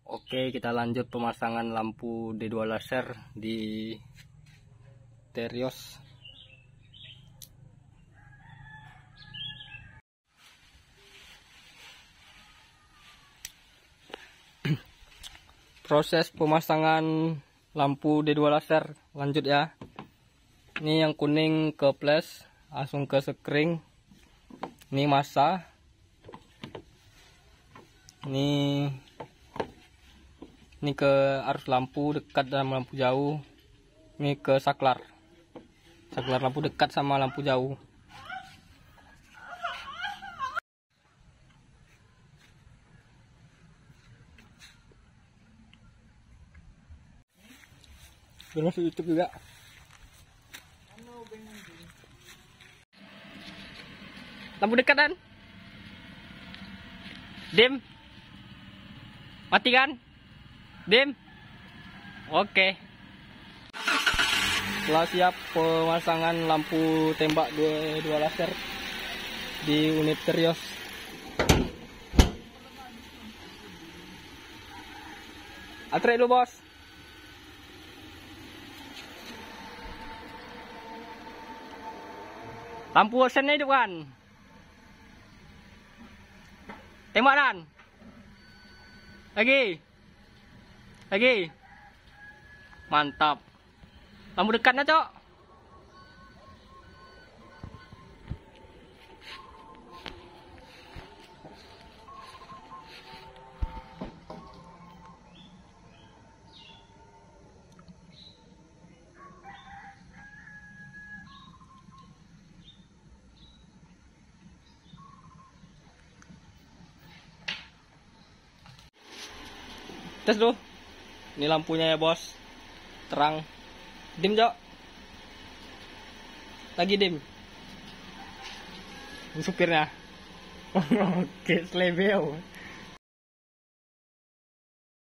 Oke, kita lanjut pemasangan lampu D2 laser di Terios. Proses pemasangan lampu D2 laser lanjut ya. Ini yang kuning ke flash, langsung ke sekring. Ini masa. Ini ke arus lampu dekat dan lampu jauh. Ini ke saklar. Saklar lampu dekat sama lampu jauh. Masuk YouTube juga. Lampu dekat kan? Dim. Mati kan? Dim. Oke. Setelah siap pemasangan lampu tembak dua laser di unit Terios. Antre dulu, Bos. Lampu osennya hidup kan? Tembak kan? Lagi. Mantap. Lampu dekatnya, Cok. Tes dulu. Ini lampunya ya, Bos. Terang. Dim, Jok. Lagi dim. Ini supirnya. Oke, slebeo.